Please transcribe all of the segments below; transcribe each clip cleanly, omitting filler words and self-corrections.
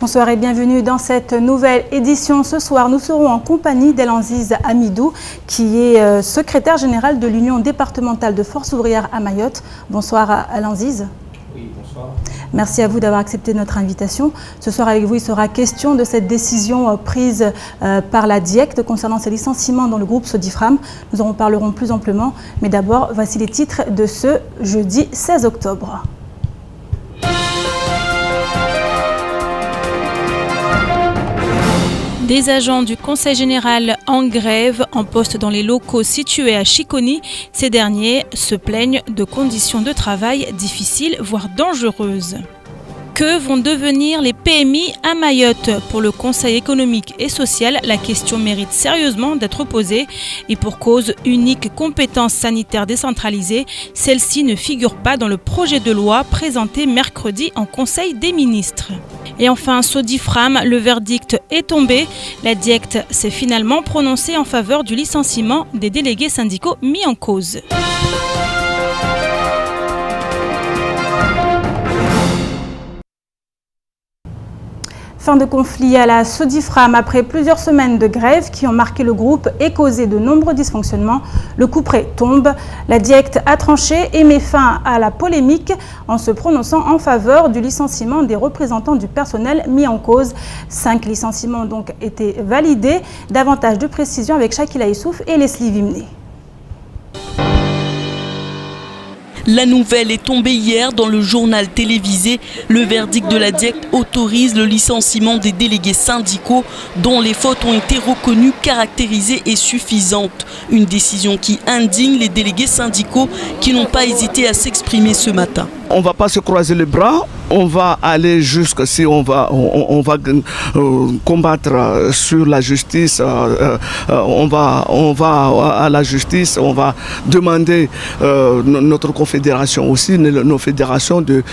Bonsoir et bienvenue dans cette nouvelle édition. Ce soir, nous serons en compagnie d'Elanziz Amidou, qui est secrétaire général de l'Union départementale de Force ouvrière à Mayotte. Bonsoir Elanziz. Oui, bonsoir. Merci à vous d'avoir accepté notre invitation. Ce soir avec vous, il sera question de cette décision prise par la DIECT concernant ces licenciements dans le groupe Sodifram. Nous en parlerons plus amplement, mais d'abord, voici les titres de ce jeudi 16 octobre. Des agents du Conseil général en grève en poste dans les locaux situés à Chiconi. Ces derniers se plaignent de conditions de travail difficiles, voire dangereuses. Que vont devenir les PMI à Mayotte? Pour le Conseil économique et social, la question mérite sérieusement d'être posée. Et pour cause, unique compétence sanitaire décentralisée, celle-ci ne figure pas dans le projet de loi présenté mercredi en Conseil des ministres. Et enfin, Sodifram, le verdict est tombé. La DIECT s'est finalement prononcée en faveur du licenciement des délégués syndicaux mis en cause. Fin de conflit à la Sodifram après plusieurs semaines de grève qui ont marqué le groupe et causé de nombreux dysfonctionnements. Le couperet tombe. La DIECT a tranché et met fin à la polémique en se prononçant en faveur du licenciement des représentants du personnel mis en cause. 5 licenciements ont donc été validés. Davantage de précisions avec Shakila Issouf et Leslie Vimné. La nouvelle est tombée hier dans le journal télévisé. Le verdict de la DIECT autorise le licenciement des délégués syndicaux dont les fautes ont été reconnues, caractérisées et suffisantes. Une décision qui indigne les délégués syndicaux qui n'ont pas hésité à s'exprimer ce matin. On ne va pas se croiser les bras, on va aller jusqu'à si on va combattre sur la justice, on va à la justice, on va demander notre confédération aussi, nos fédérations de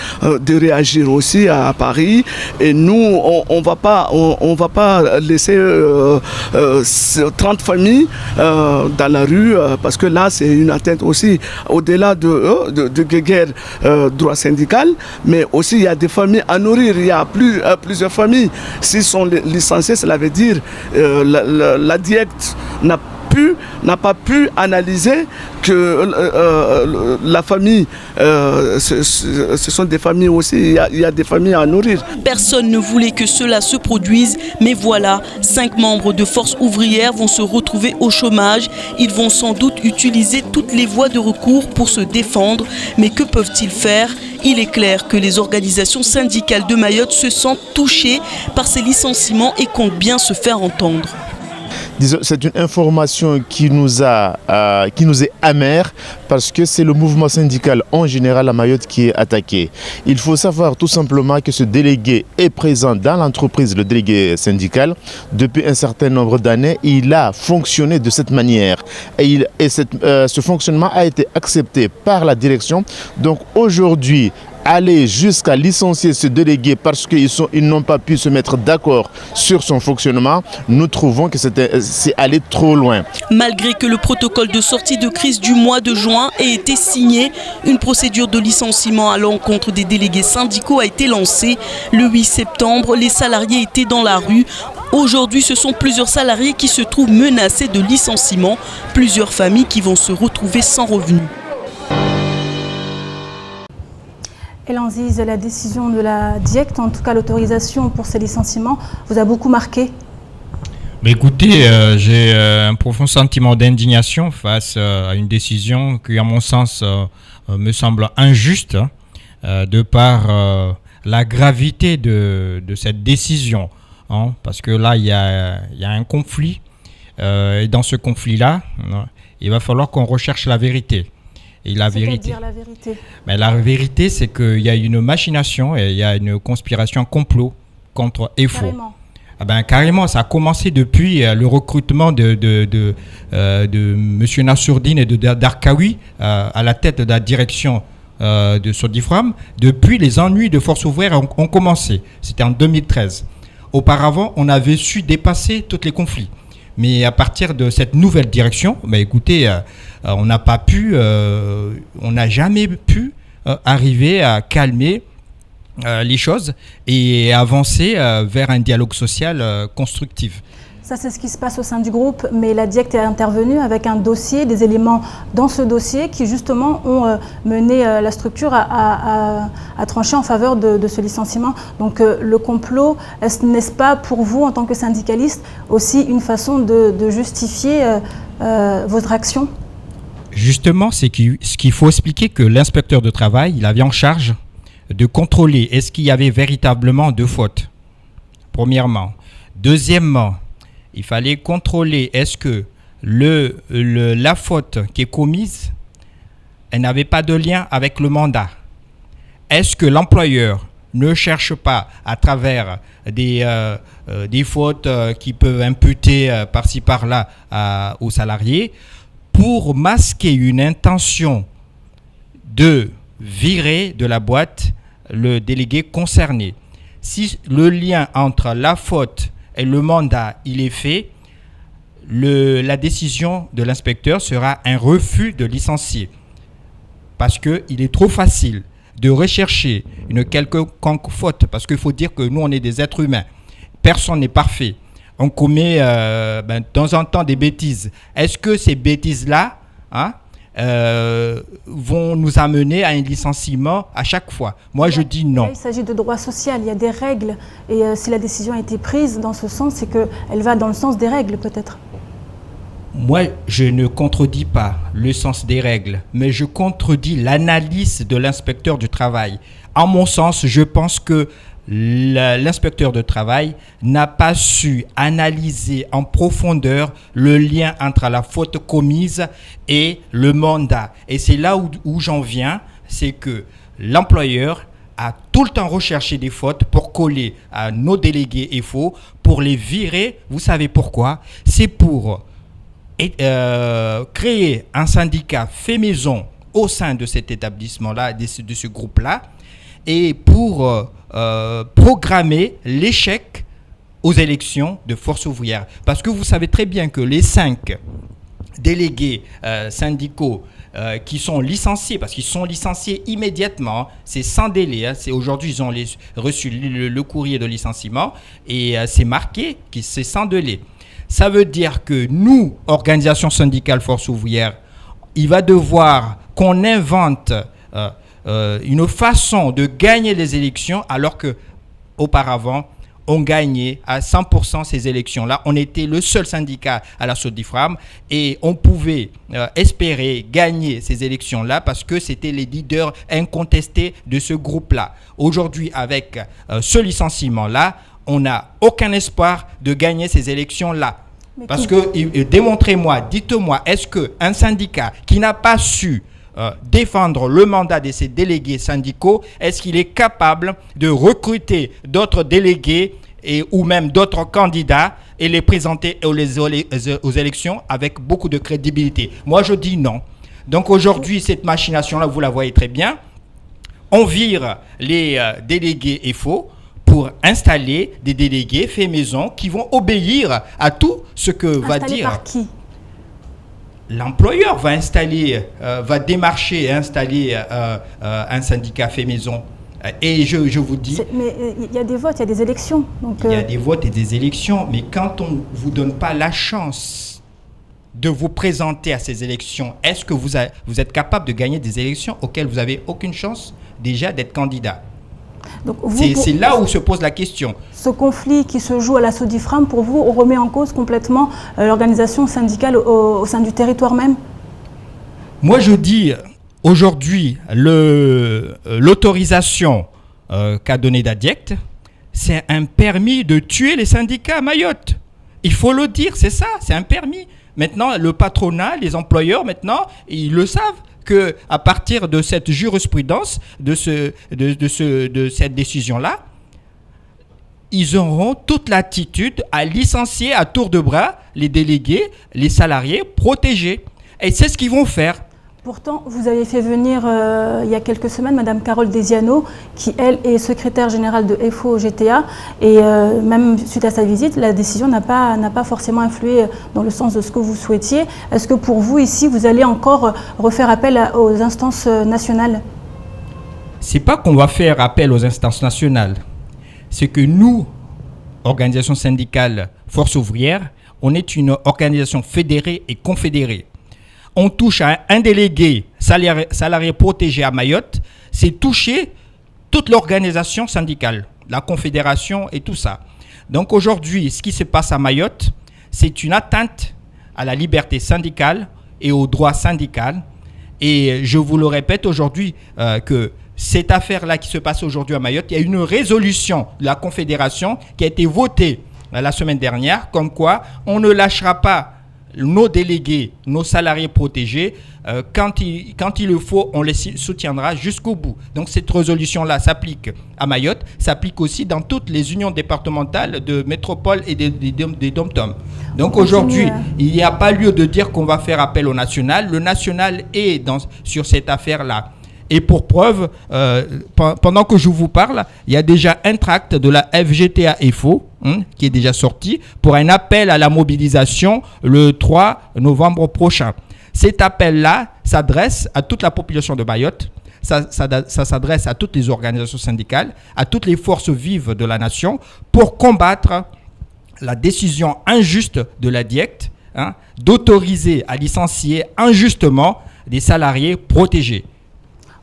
réagir aussi à Paris. Et nous, on va pas laisser 30 familles dans la rue parce que là c'est une atteinte aussi au-delà de guerre droit syndical, mais aussi il y a des familles à nourrir, il y a plusieurs familles. S'ils sont licenciés, cela veut dire la DIECT n'a pas pu analyser que la famille, ce sont des familles aussi, il y a des familles à nourrir. Personne ne voulait que cela se produise, mais voilà, 5 membres de Force ouvrière vont se retrouver au chômage. Ils vont sans doute utiliser toutes les voies de recours pour se défendre, mais que peuvent-ils faire ? Il est clair que les organisations syndicales de Mayotte se sentent touchées par ces licenciements et comptent bien se faire entendre. C'est une information qui nous est amère parce que c'est le mouvement syndical en général à Mayotte qui est attaqué. Il faut savoir tout simplement que ce délégué est présent dans l'entreprise, le délégué syndical, depuis un certain nombre d'années. Il a fonctionné de cette manière et ce fonctionnement a été accepté par la direction. Donc aujourd'hui, aller jusqu'à licencier ce délégué parce qu'ils n'ont pas pu se mettre d'accord sur son fonctionnement, nous trouvons que c'est aller trop loin. Malgré que le protocole de sortie de crise du mois de juin ait été signé, une procédure de licenciement à l'encontre des délégués syndicaux a été lancée. Le 8 septembre, les salariés étaient dans la rue. Aujourd'hui, ce sont plusieurs salariés qui se trouvent menacés de licenciement, plusieurs familles qui vont se retrouver sans revenus. Elanziz, la décision de la DIECT, en tout cas l'autorisation pour ces licenciements, vous a beaucoup marqué? Mais écoutez, j'ai un profond sentiment d'indignation face à une décision qui, à mon sens, me semble injuste de par la gravité de cette décision. Hein, parce que là, il y a un conflit. Et dans ce conflit-là, il va falloir qu'on recherche la vérité. Et la vérité. C'est-à-dire la vérité. Mais la vérité, c'est qu'il y a une machination et il y a une conspiration complot contre EFO. Carrément. Ah ben, carrément, ça a commencé depuis le recrutement de M. Nassourdine et de Darkawi à la tête de la direction de Sodifram. Depuis, les ennuis de Force ouvrière ont commencé. C'était en 2013. Auparavant, on avait su dépasser tous les conflits. Mais à partir de cette nouvelle direction, bah écoutez, on n'a jamais pu arriver à calmer les choses et avancer vers un dialogue social constructif. Ça, c'est ce qui se passe au sein du groupe, mais la DIECT est intervenue avec un dossier, des éléments dans ce dossier qui justement ont mené la structure à trancher en faveur de ce licenciement. Donc le complot, n'est-ce pas pour vous, en tant que syndicaliste, aussi une façon de justifier votre action? Justement, ce qu'il faut expliquer, que l'inspecteur de travail, il avait en charge de contrôler est-ce qu'il y avait véritablement de fautes, premièrement. Deuxièmement, il fallait contrôler est-ce que la faute qui est commise, elle n'avait pas de lien avec le mandat. Est-ce que l'employeur ne cherche pas, à travers des fautes qui peuvent imputer par-ci par-là aux salariés, pour masquer une intention de virer de la boîte le délégué concerné? Si le lien entre la faute et le mandat, il est fait, la décision de l'inspecteur sera un refus de licencier. Parce qu'il est trop facile de rechercher une quelconque faute. Parce qu'il faut dire que nous, on est des êtres humains. Personne n'est parfait. On commet de temps en temps des bêtises. Est-ce que ces bêtises-là vont nous amener à un licenciement à chaque fois? Moi, je dis non. Il s'agit de droit social, il y a des règles. Et si la décision a été prise dans ce sens, c'est qu'elle va dans le sens des règles, peut-être. Moi, je ne contredis pas le sens des règles, mais je contredis l'analyse de l'inspecteur du travail. En mon sens, je pense que l'inspecteur de travail n'a pas su analyser en profondeur le lien entre la faute commise et le mandat. Et c'est là où j'en viens, c'est que l'employeur a tout le temps recherché des fautes pour coller à nos délégués FO, pour les virer. Vous savez pourquoi? C'est pour créer un syndicat fait maison au sein de cet établissement-là, de ce groupe-là, et pour programmer l'échec aux élections de Force ouvrière. Parce que vous savez très bien que les 5 délégués syndicaux qui sont licenciés, parce qu'ils sont licenciés immédiatement, c'est sans délai. Aujourd'hui, ils ont reçu le courrier de licenciement et c'est marqué que c'est sans délai. Ça veut dire que nous, organisation syndicale Force ouvrière, il va devoir qu'on invente une façon de gagner les élections, alors que auparavant on gagnait à 100% ces élections-là. On était le seul syndicat à la Sodifram et on pouvait espérer gagner ces élections-là parce que c'était les leaders incontestés de ce groupe-là. Aujourd'hui, avec ce licenciement-là, on n'a aucun espoir de gagner ces élections-là. Parce que, démontrez-moi, dites-moi, est-ce qu'un syndicat qui n'a pas su défendre le mandat de ses délégués syndicaux, est-ce qu'il est capable de recruter d'autres délégués ou même d'autres candidats et les présenter aux élections avec beaucoup de crédibilité? Moi, je dis non. Donc aujourd'hui, cette machination-là, vous la voyez très bien. On vire les délégués FO pour installer des délégués faits maison qui vont obéir à tout ce que va dire. Par qui? L'employeur va installer, va démarcher et installer un syndicat fait maison. Et je vous dis... Mais il y a des votes, il y a des élections. Donc, il y a des votes et des élections, mais quand on ne vous donne pas la chance de vous présenter à ces élections, est-ce que vous êtes capable de gagner des élections auxquelles vous n'avez aucune chance déjà d'être candidat? C'est là où se pose la question. Ce conflit qui se joue à la Sodifram, pour vous, remet en cause complètement l'organisation syndicale au sein du territoire même? Moi, je dis, aujourd'hui, l'autorisation qu'a donnée la DIECT, c'est un permis de tuer les syndicats à Mayotte. Il faut le dire, c'est ça, c'est un permis. Maintenant, le patronat, les employeurs, maintenant, ils le savent, qu'à partir de cette jurisprudence, de cette décision-là, ils auront toute l'attitude à licencier à tour de bras les délégués, les salariés protégés. Et c'est ce qu'ils vont faire. Pourtant, vous avez fait venir il y a quelques semaines Madame Carole Desiano, qui elle est secrétaire générale de FO au GTA, et même suite à sa visite, la décision n'a pas forcément influé dans le sens de ce que vous souhaitiez. Est-ce que pour vous ici, vous allez encore refaire appel aux instances nationales? c'est pas qu'on va faire appel aux instances nationales. C'est que nous, organisation syndicale Force ouvrière, on est une organisation fédérée et confédérée. On touche à un délégué salarié protégé à Mayotte, c'est toucher toute l'organisation syndicale, la confédération et tout ça. Donc aujourd'hui, ce qui se passe à Mayotte, c'est une atteinte à la liberté syndicale et au droit syndical. Et je vous le répète aujourd'hui que cette affaire-là qui se passe aujourd'hui à Mayotte, il y a une résolution de la Confédération qui a été votée la semaine dernière, comme quoi on ne lâchera pas nos délégués, nos salariés protégés. Quand il le faut, on les soutiendra jusqu'au bout. Donc cette résolution-là s'applique à Mayotte, s'applique aussi dans toutes les unions départementales de métropole et des dom-toms. Donc aujourd'hui, il n'y a pas lieu de dire qu'on va faire appel au national. Le national est sur cette affaire-là. Et pour preuve, pendant que je vous parle, il y a déjà un tract de la FGTA-FO qui est déjà sorti pour un appel à la mobilisation le 3 novembre prochain. Cet appel-là s'adresse à toute la population de Mayotte, ça s'adresse à toutes les organisations syndicales, à toutes les forces vives de la nation pour combattre la décision injuste de la DIECT d'autoriser à licencier injustement des salariés protégés.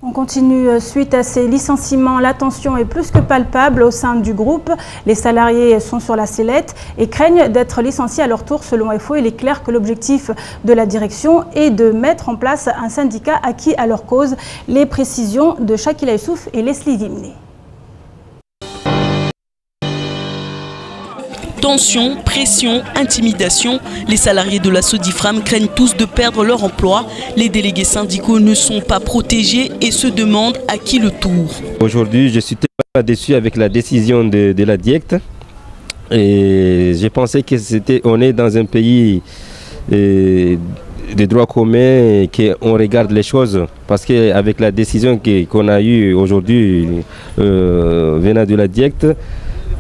On continue suite à ces licenciements. La tension est plus que palpable au sein du groupe. Les salariés sont sur la sellette et craignent d'être licenciés à leur tour. Selon FO, il est clair que l'objectif de la direction est de mettre en place un syndicat acquis à leur cause. Les précisions de Shakila Youssouf et Leslie Vimné. Tension, pression, intimidation, les salariés de la Sodifram craignent tous de perdre leur emploi. Les délégués syndicaux ne sont pas protégés et se demandent à qui le tour. Aujourd'hui, je suis tellement déçu avec la décision de la DIECT. Et j'ai pensé qu'on est dans un pays de droit commun et qu'on regarde les choses. Parce qu'avec la décision qu'on a eue aujourd'hui venant de la DIECT,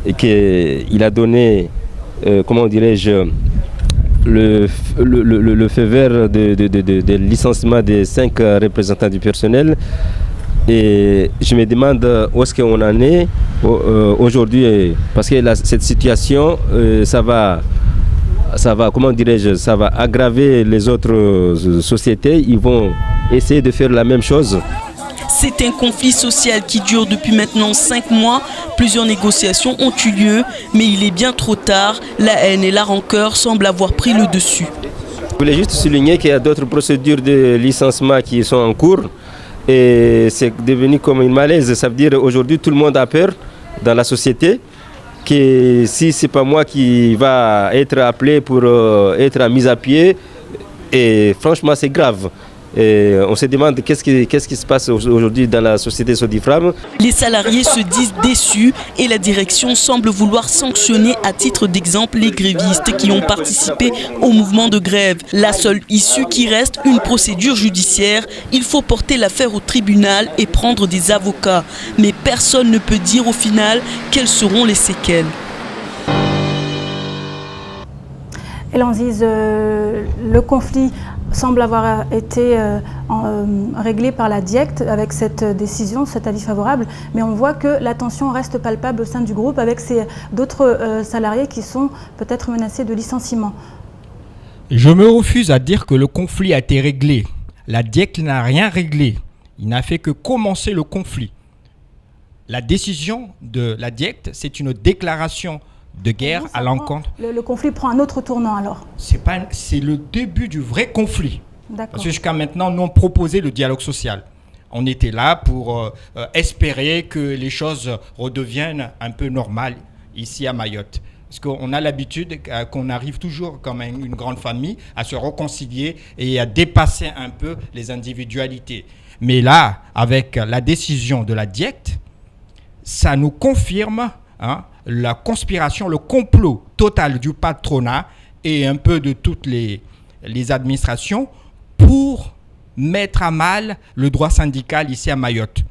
et qu'il a donné, comment dirais-je, le feu vert de licenciement des 5 représentants du personnel. Et je me demande où est-ce qu'on en est aujourd'hui, parce que cette situation, ça va, comment dirais-je, ça va aggraver les autres sociétés. Ils vont essayer de faire la même chose. C'est un conflit social qui dure depuis maintenant 5 mois. Plusieurs négociations ont eu lieu, mais il est bien trop tard. La haine et la rancœur semblent avoir pris le dessus. Je voulais juste souligner qu'il y a d'autres procédures de licenciement qui sont en cours. Et c'est devenu comme une malaise. Ça veut dire qu'aujourd'hui, tout le monde a peur dans la société. Que si ce n'est pas moi qui va être appelé pour être mis à pied, et franchement, c'est grave. Et on se demande qu'est-ce qui se passe aujourd'hui dans la société Sodifram. Les salariés se disent déçus et la direction semble vouloir sanctionner à titre d'exemple les grévistes qui ont participé au mouvement de grève. La seule issue qui reste, une procédure judiciaire. Il faut porter l'affaire au tribunal et prendre des avocats. Mais personne ne peut dire au final quelles seront les séquelles. Elanziz, le conflit semble avoir été réglé par la DIECT avec cette décision, cet avis favorable, mais on voit que la tension reste palpable au sein du groupe avec d'autres salariés qui sont peut-être menacés de licenciement. Je me refuse à dire que le conflit a été réglé. La DIECT n'a rien réglé. Il n'a fait que commencer le conflit. La décision de la DIECT, c'est une déclaration de guerre à l'encontre. Le conflit prend un autre tournant alors. C'est le début du vrai conflit. Parce que jusqu'à maintenant, nous avons proposé le dialogue social. On était là pour espérer que les choses redeviennent un peu normales ici à Mayotte. Parce qu'on a l'habitude qu'on arrive toujours comme une grande famille à se réconcilier et à dépasser un peu les individualités. Mais là, avec la décision de la DIECT, ça nous confirme la conspiration, le complot total du patronat et un peu de toutes les administrations pour mettre à mal le droit syndical ici à Mayotte.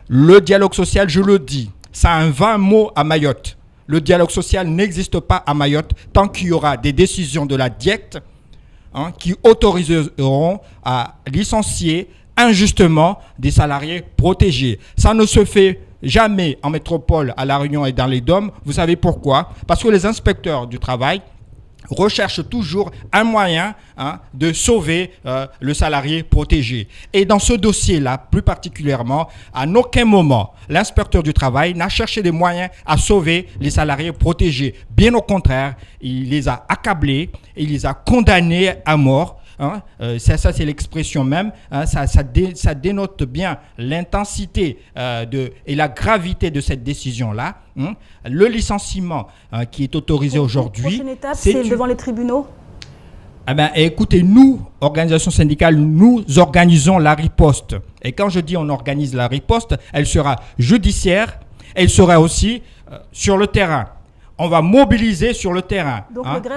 Le dialogue social, je le dis, ça a un vain mot à Mayotte. Le dialogue social n'existe pas à Mayotte tant qu'il y aura des décisions de la DIECT qui autoriseront à licencier injustement des salariés protégés. Ça ne se fait jamais en métropole, à La Réunion et dans les DOM. Vous savez pourquoi? Parce que les inspecteurs du travail recherchent toujours un moyen de sauver le salarié protégé. Et dans ce dossier-là, plus particulièrement, à aucun moment, l'inspecteur du travail n'a cherché des moyens à sauver les salariés protégés. Bien au contraire, il les a accablés, il les a condamnés à mort. Ça c'est l'expression même. Ça dénote bien l'intensité et la gravité de cette décision-là. Le licenciement qui est autorisé aujourd'hui. Prochaine étape, c'est devant les tribunaux. Écoutez, nous, organisations syndicales, nous organisons la riposte. Et quand je dis on organise la riposte, elle sera judiciaire, elle sera aussi sur le terrain. On va mobiliser sur le terrain.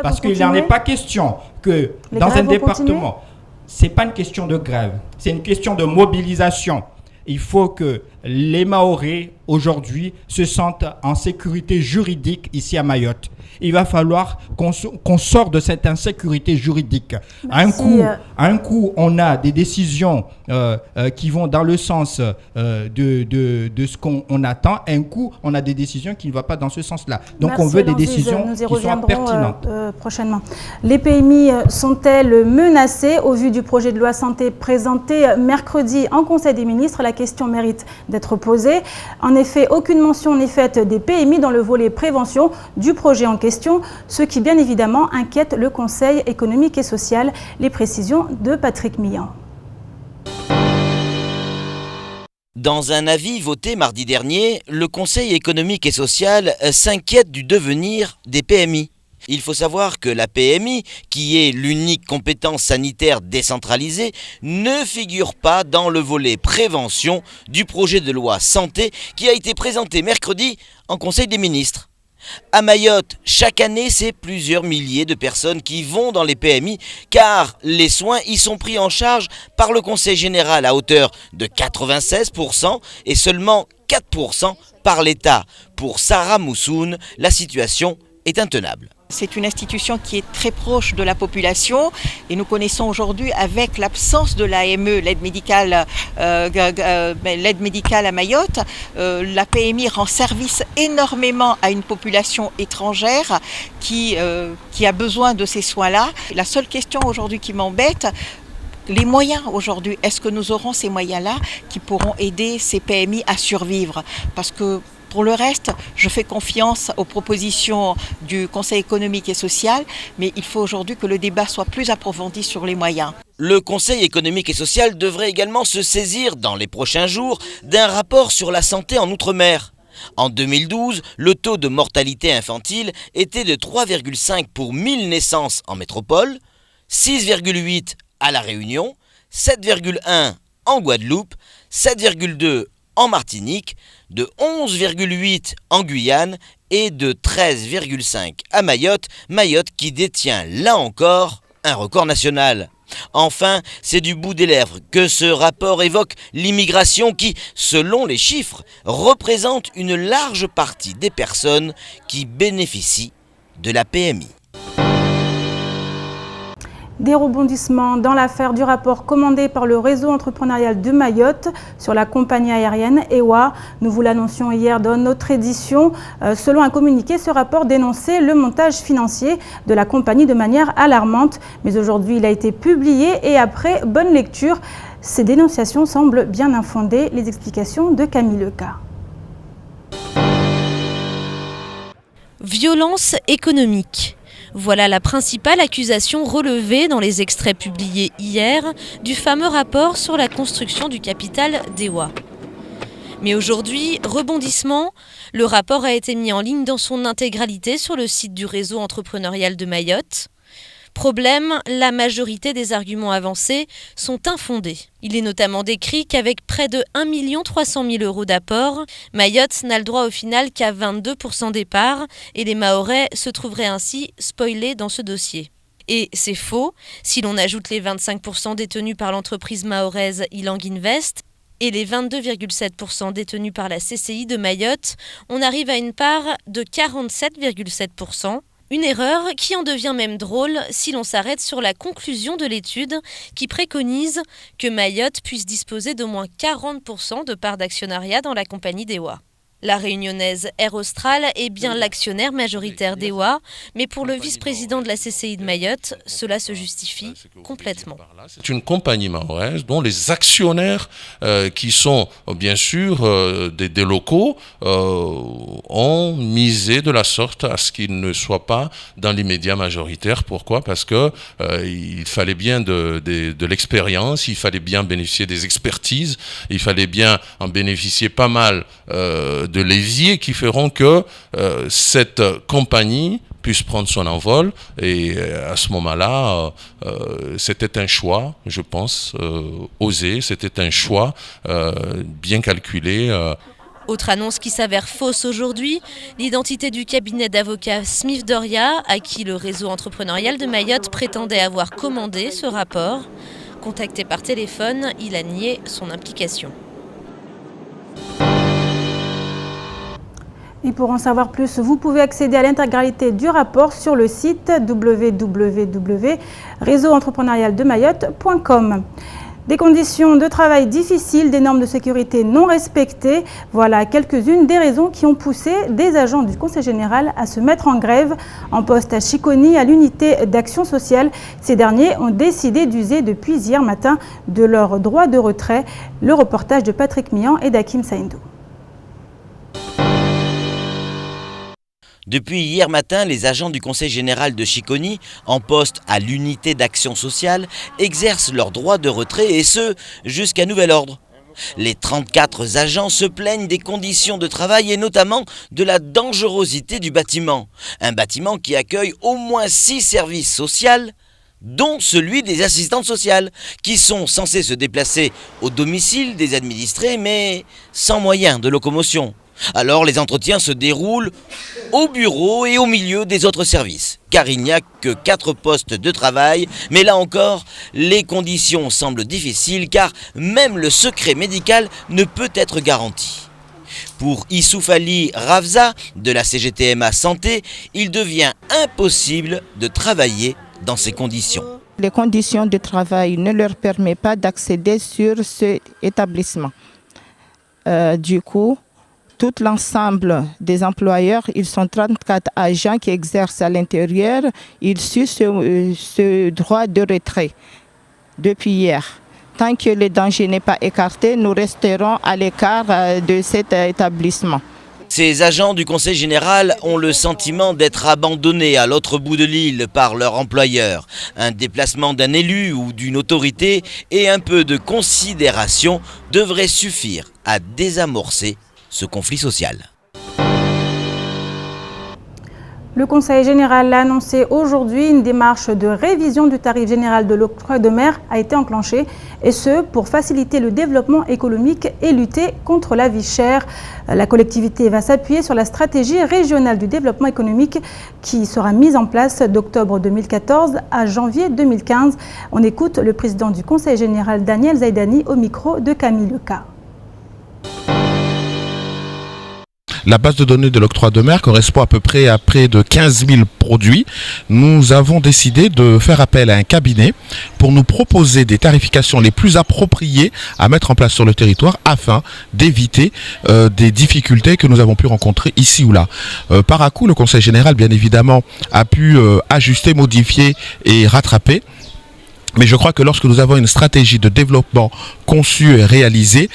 Parce qu'il n'en est pas question que dans un département, ce n'est pas une question de grève, c'est une question de mobilisation. Il faut que les Mahorais, aujourd'hui, se sentent en sécurité juridique ici à Mayotte. Il va falloir qu'on sorte de cette insécurité juridique. Un coup, on a des décisions qui vont dans le sens de ce qu'on attend. Un coup, on a des décisions qui ne vont pas dans ce sens-là. Donc, on veut des décisions qui soient pertinentes. Prochainement. Les PMI sont-elles menacées au vu du projet de loi santé présenté mercredi en Conseil des ministres? La question mérite d'être posée. En effet, aucune mention n'est faite des PMI dans le volet prévention du projet en question, ce qui bien évidemment inquiète le Conseil économique et social. Les précisions de Patrick Millan. Dans un avis voté mardi dernier, le Conseil économique et social s'inquiète du devenir des PMI. Il faut savoir que la PMI, qui est l'unique compétence sanitaire décentralisée, ne figure pas dans le volet prévention du projet de loi santé qui a été présenté mercredi en Conseil des ministres. À Mayotte, chaque année, c'est plusieurs milliers de personnes qui vont dans les PMI car les soins y sont pris en charge par le Conseil général à hauteur de 96% et seulement 4% par l'État. Pour Sarah Moussoun, la situation est intenable. C'est une institution qui est très proche de la population et nous connaissons aujourd'hui avec l'absence de l'AME, l'aide médicale à Mayotte, la PMI rend service énormément à une population étrangère qui a besoin de ces soins-là. La seule question aujourd'hui qui m'embête, les moyens aujourd'hui, est-ce que nous aurons ces moyens-là qui pourront aider ces PMI à survivre? Parce que pour le reste, je fais confiance aux propositions du Conseil économique et social, mais il faut aujourd'hui que le débat soit plus approfondi sur les moyens. Le Conseil économique et social devrait également se saisir dans les prochains jours d'un rapport sur la santé en Outre-mer. En 2012, le taux de mortalité infantile était de 3,5 pour 1000 naissances en métropole, 6,8 à La Réunion, 7,1 en Guadeloupe, 7,2 en Martinique, de 11,8 en Guyane et de 13,5 à Mayotte, Mayotte qui détient là encore un record national. Enfin, c'est du bout des lèvres que ce rapport évoque l'immigration qui, selon les chiffres, représente une large partie des personnes qui bénéficient de la PMI. Des rebondissements dans l'affaire du rapport commandé par le réseau entrepreneurial de Mayotte sur la compagnie aérienne EWA. Nous vous l'annoncions hier dans notre édition. Selon un communiqué, ce rapport dénonçait le montage financier de la compagnie de manière alarmante. Mais aujourd'hui, il a été publié et après bonne lecture, ces dénonciations semblent bien infondées. Les explications de Camille Leca. Violence économique. Voilà la principale accusation relevée dans les extraits publiés hier du fameux rapport sur la construction du capital d'EWA. Mais aujourd'hui, rebondissement, le rapport a été mis en ligne dans son intégralité sur le site du réseau entrepreneurial de Mayotte. Problème, la majorité des arguments avancés sont infondés. Il est notamment décrit qu'avec près de 1 300 000 € d'apport, Mayotte n'a le droit au final qu'à 22% des parts et les Mahorais se trouveraient ainsi spoilés dans ce dossier. Et c'est faux, si l'on ajoute les 25% détenus par l'entreprise mahoraise Ilang Invest et les 22,7% détenus par la CCI de Mayotte, on arrive à une part de 47,7%. Une erreur qui en devient même drôle si l'on s'arrête sur la conclusion de l'étude qui préconise que Mayotte puisse disposer d'au moins 40% de parts d'actionnariat dans la compagnie DEWA. La réunionnaise Air Austral est bien l'actionnaire majoritaire d'EWA, mais pour le vice-président de la CCI de Mayotte, cela se justifie complètement. C'est une compagnie mahoraise dont les actionnaires, qui sont bien sûr des locaux, ont misé de la sorte à ce qu'ils ne soient pas dans l'immédiat majoritaire. Pourquoi ? Parce que il fallait bien de l'expérience, il fallait bien bénéficier des expertises, il fallait bien en bénéficier pas mal de leviers qui feront que cette compagnie puisse prendre son envol. Et à ce moment-là, c'était un choix, je pense, osé, c'était un choix bien calculé. Autre annonce qui s'avère fausse aujourd'hui, l'identité du cabinet d'avocats Smith Doria, à qui le réseau entrepreneurial de Mayotte prétendait avoir commandé ce rapport. Contacté par téléphone, il a nié son implication. Et pour en savoir plus, vous pouvez accéder à l'intégralité du rapport sur le site www.réseauentrepreneurialdemayotte.com. Des conditions de travail difficiles, des normes de sécurité non respectées, voilà quelques-unes des raisons qui ont poussé des agents du Conseil général à se mettre en grève en poste à Chiconi, à l'unité d'action sociale. Ces derniers ont décidé d'user depuis hier matin de leur droit de retrait. Le reportage de Patrick Mian et d'Hakim Saïndou. Depuis hier matin, les agents du Conseil général de Chiconi, en poste à l'unité d'action sociale, exercent leur droit de retrait et ce, jusqu'à nouvel ordre. Les 34 agents se plaignent des conditions de travail et notamment de la dangerosité du bâtiment. Un bâtiment qui accueille au moins 6 services sociaux, dont celui des assistantes sociales, qui sont censés se déplacer au domicile des administrés, mais sans moyen de locomotion. Alors les entretiens se déroulent au bureau et au milieu des autres services, car il n'y a que 4 postes de travail, mais là encore, les conditions semblent difficiles car même le secret médical ne peut être garanti. Pour Issouf Ali Ravza de la CGTMA Santé, il devient impossible de travailler dans ces conditions. Les conditions de travail ne leur permettent pas d'accéder sur cet établissement. Du coup, tout l'ensemble des employeurs, ils sont 34 agents qui exercent à l'intérieur, ils suivent ce droit de retrait depuis hier. Tant que le danger n'est pas écarté, nous resterons à l'écart de cet établissement. Ces agents du Conseil général ont le sentiment d'être abandonnés à l'autre bout de l'île par leur employeur. Un déplacement d'un élu ou d'une autorité et un peu de considération devraient suffire à désamorcer ce conflit social. Le Conseil général a annoncé aujourd'hui une démarche de révision du tarif général de l'octroi de mer a été enclenchée, et ce pour faciliter le développement économique et lutter contre la vie chère. La collectivité va s'appuyer sur la stratégie régionale du développement économique qui sera mise en place d'octobre 2014 à janvier 2015. On écoute le président du Conseil général Daniel Zaidani au micro de Camille Leca. La base de données de l'octroi de mer correspond à peu près à près de 15 000 produits. Nous avons décidé de faire appel à un cabinet pour nous proposer des tarifications les plus appropriées à mettre en place sur le territoire afin d'éviter des difficultés que nous avons pu rencontrer ici ou là. Par à coup, le Conseil général, bien évidemment, a pu ajuster, modifier et rattraper. Mais je crois que lorsque nous avons une stratégie de développement conçue et réalisée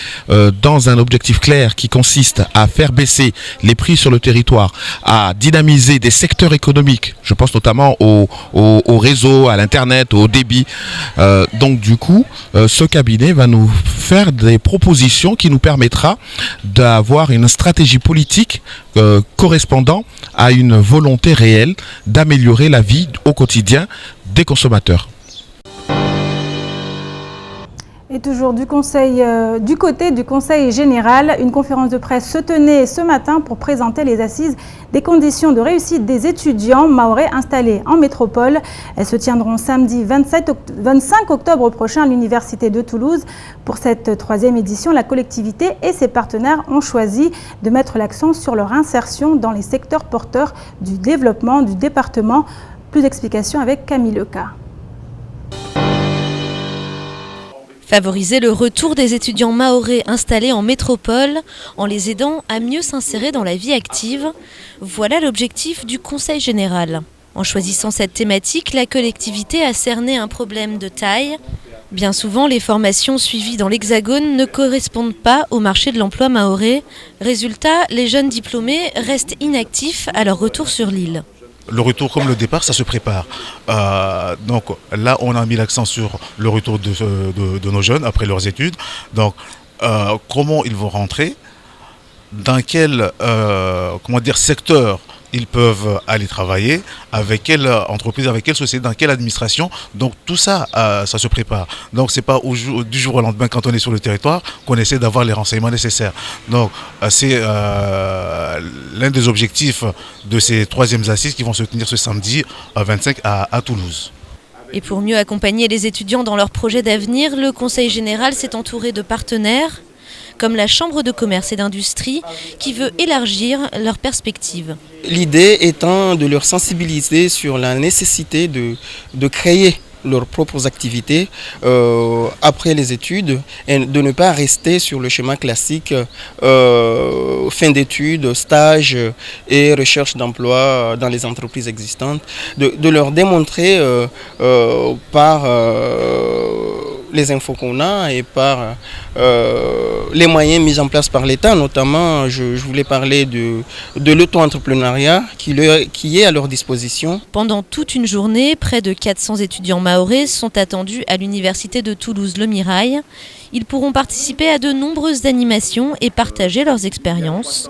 dans un objectif clair qui consiste à faire baisser les prix sur le territoire, à dynamiser des secteurs économiques, je pense notamment au réseau, à l'internet, au débit. Donc du coup, ce cabinet va nous faire des propositions qui nous permettra d'avoir une stratégie politique correspondant à une volonté réelle d'améliorer la vie au quotidien des consommateurs. Et toujours du côté du Conseil général, une conférence de presse se tenait ce matin pour présenter les assises des conditions de réussite des étudiants mahorais installés en métropole. Elles se tiendront samedi 25 octobre prochain à l'Université de Toulouse. Pour cette troisième édition, la collectivité et ses partenaires ont choisi de mettre l'accent sur leur insertion dans les secteurs porteurs du développement du département. Plus d'explications avec Camille Leca. Favoriser le retour des étudiants mahorais installés en métropole en les aidant à mieux s'insérer dans la vie active, voilà l'objectif du Conseil général. En choisissant cette thématique, la collectivité a cerné un problème de taille. Bien souvent, les formations suivies dans l'Hexagone ne correspondent pas au marché de l'emploi mahorais. Résultat, les jeunes diplômés restent inactifs à leur retour sur l'île. Le retour comme le départ, ça se prépare. Donc là, on a mis l'accent sur le retour de nos jeunes après leurs études. Donc, comment ils vont rentrer, dans quel secteur ils peuvent aller travailler, avec quelle entreprise, avec quelle société, dans quelle administration. Donc tout ça, ça se prépare. Donc c'est pas du jour au lendemain, quand on est sur le territoire, qu'on essaie d'avoir les renseignements nécessaires. Donc c'est l'un des objectifs de ces troisièmes assises qui vont se tenir ce samedi 25 à Toulouse. Et pour mieux accompagner les étudiants dans leurs projets d'avenir, le Conseil général s'est entouré de partenaires, comme la Chambre de commerce et d'industrie, qui veut élargir leurs perspectives. L'idée étant de leur sensibiliser sur la nécessité de créer leurs propres activités après les études et de ne pas rester sur le schéma classique fin d'études, stage et recherche d'emploi dans les entreprises existantes, de leur démontrer par les infos qu'on a et par les moyens mis en place par l'État, notamment je voulais parler de l'auto-entrepreneuriat qui est à leur disposition. Pendant toute une journée, près de 400 étudiants mahorais sont attendus à l'Université de Toulouse-Le Mirail. Ils pourront participer à de nombreuses animations et partager leurs expériences.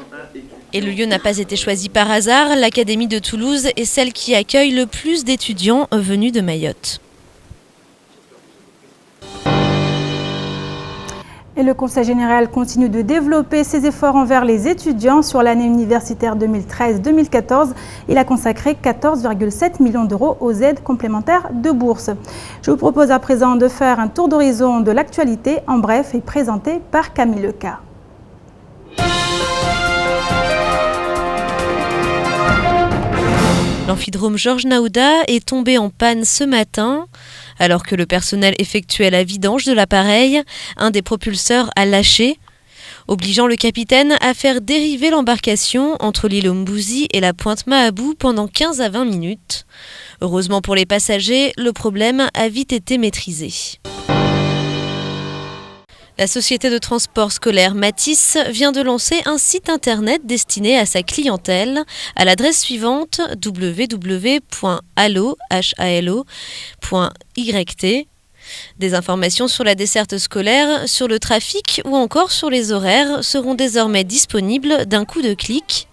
Et le lieu n'a pas été choisi par hasard, l'Académie de Toulouse est celle qui accueille le plus d'étudiants venus de Mayotte. Et le Conseil général continue de développer ses efforts envers les étudiants. Sur l'année universitaire 2013-2014, il a consacré 14,7 millions d'euros aux aides complémentaires de bourse. Je vous propose à présent de faire un tour d'horizon de l'actualité, en bref, et présenté par Camille Leca. L'amphidrome Georges Naouda est tombé en panne ce matin. Alors que le personnel effectuait la vidange de l'appareil, un des propulseurs a lâché, obligeant le capitaine à faire dériver l'embarcation entre l'île Ombouzi et la pointe Mahabou pendant 15 à 20 minutes. Heureusement pour les passagers, le problème a vite été maîtrisé. La société de transport scolaire Matisse vient de lancer un site internet destiné à sa clientèle à l'adresse suivante www.halo.yt. Des informations sur la desserte scolaire, sur le trafic ou encore sur les horaires seront désormais disponibles d'un coup de clic.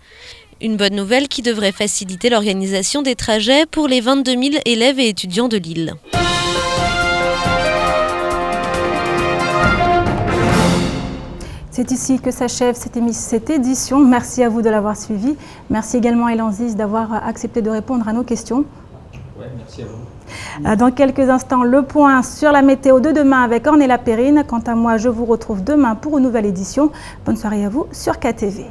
Une bonne nouvelle qui devrait faciliter l'organisation des trajets pour les 22 000 élèves et étudiants de l'île. C'est ici que s'achève cette édition. Merci à vous de l'avoir suivi. Merci également à Elan Ziz d'avoir accepté de répondre à nos questions. Ouais, merci à vous. Dans quelques instants, le point sur la météo de demain avec Ornella Perrine. Quant à moi, je vous retrouve demain pour une nouvelle édition. Bonne soirée à vous sur KTV.